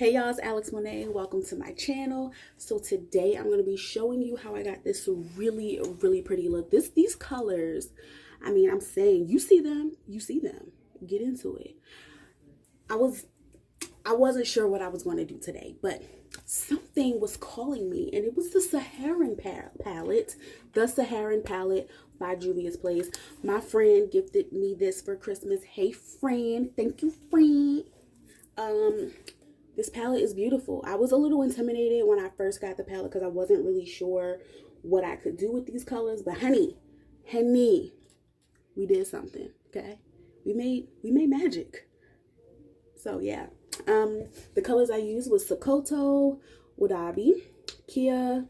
Hey y'all, it's Alex Monet. Welcome to my channel. So today I'm going to be showing you how I got this really pretty look. These colors, I'm saying, you see them. Get into it. I wasn't sure what I was going to do today, but something was calling me, and it was the Saharan palette. The Saharan palette by Juvia's Place. My friend gifted me this for Christmas. Hey friend, thank you friend. This palette is beautiful. I was a little intimidated when I first got the palette because I wasn't really sure what I could do with these colors. But honey, we did something, okay? We made magic. So yeah. The colors I used was Sokoto, Wadabi, Kia,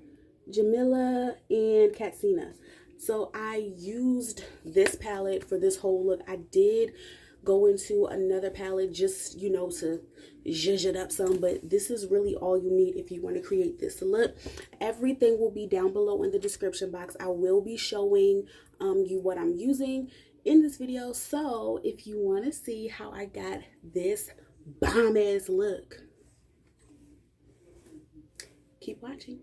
Jamila, and Katsina. So I used this palette for this whole look. I did go into another palette just, to zhuzh it up some, but this is really all you need if you want to create this look. Everything will be down below in the description box. I will be showing you what I'm using in this video. So if you want to see how I got this bomb ass look, keep watching.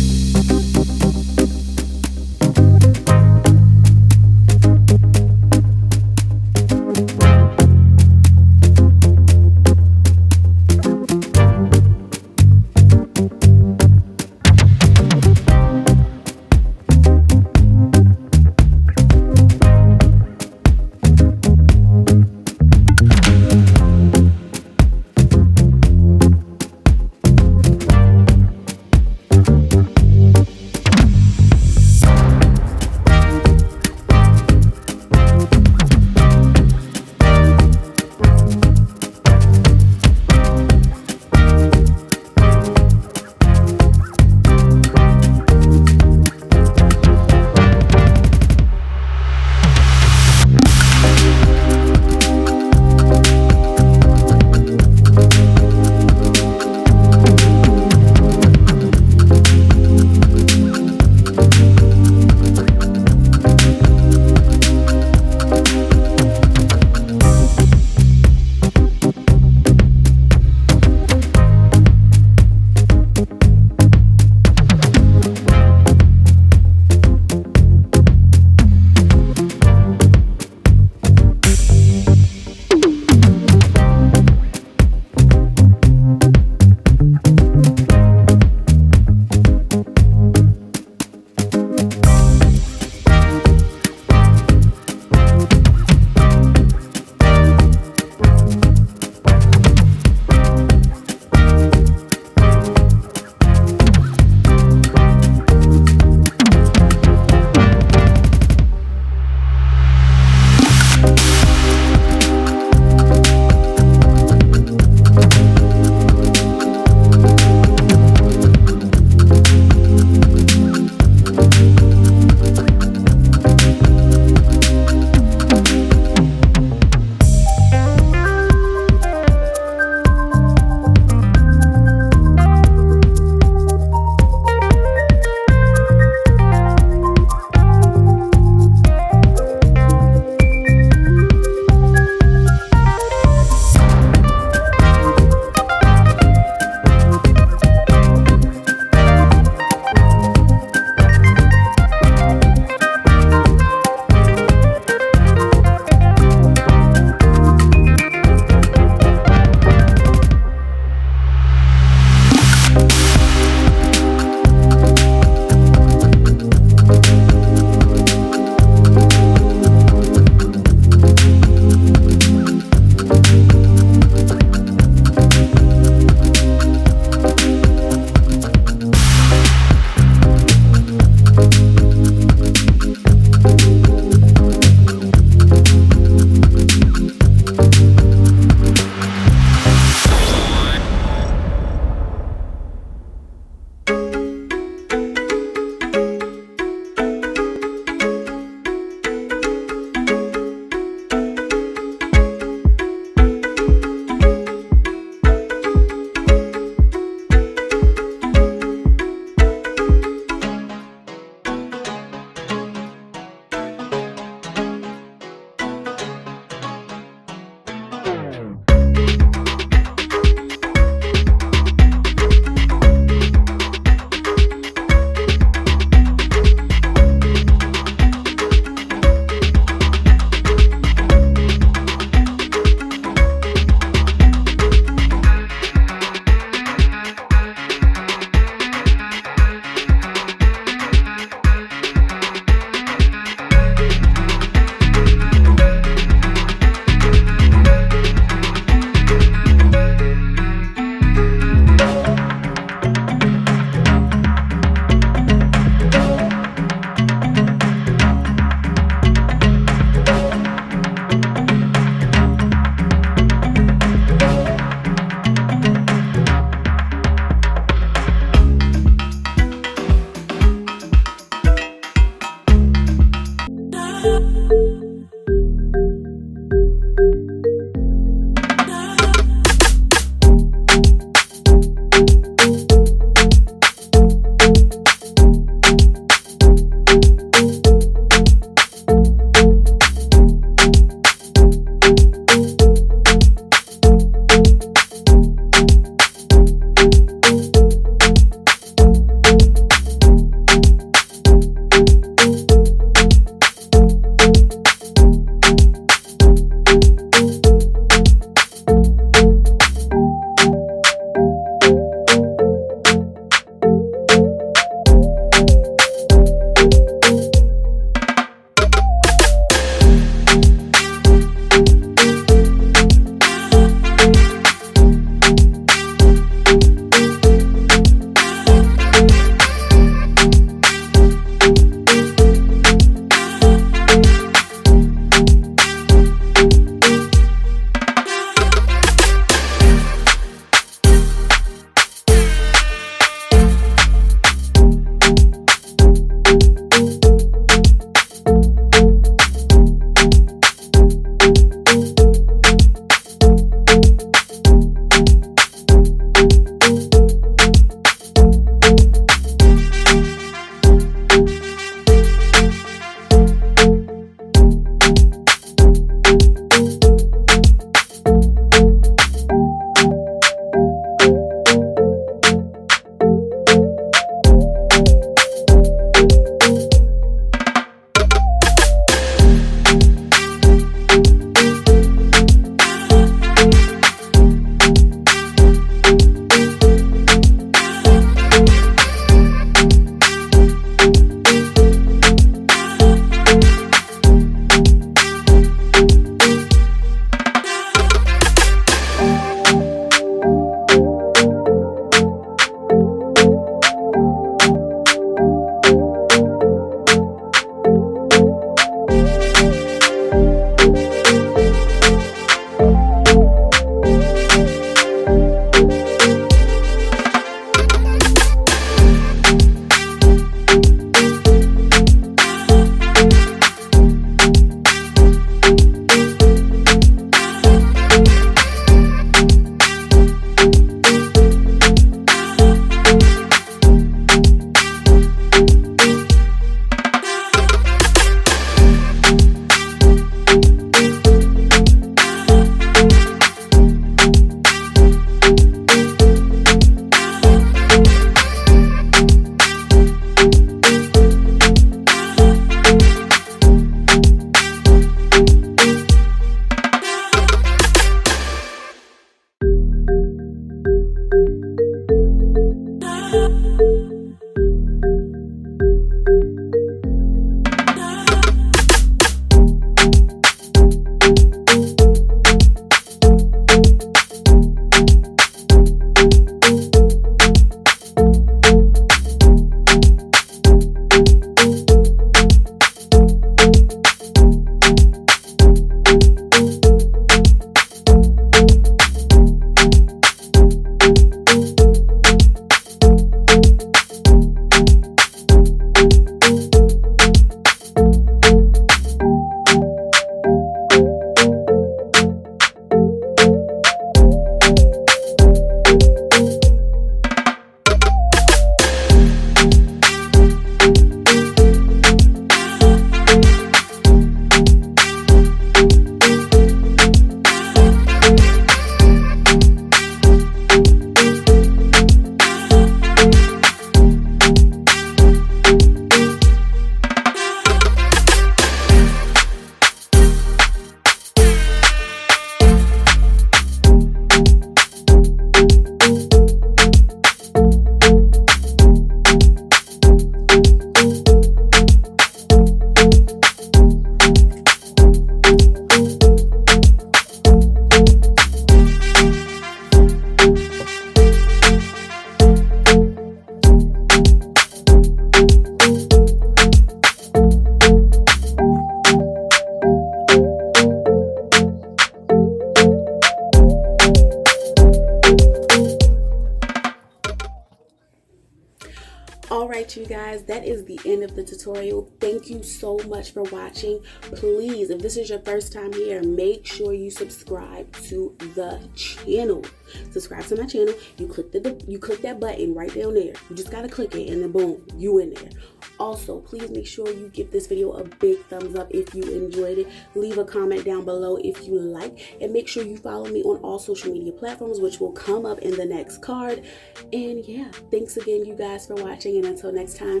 that is the end of the tutorial. Thank you so much for watching. Please, if this is your first time here, make sure you subscribe to the channel. Subscribe to my channel. You click that button right down there. You just gotta click it and then boom, you in there. Also, please make sure you give this video a big thumbs up if you enjoyed it. Leave a comment down below if you like, and make sure you follow me on all social media platforms, which will come up in the next card. And yeah, thanks again, you guys, for watching, and until next time,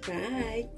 bye.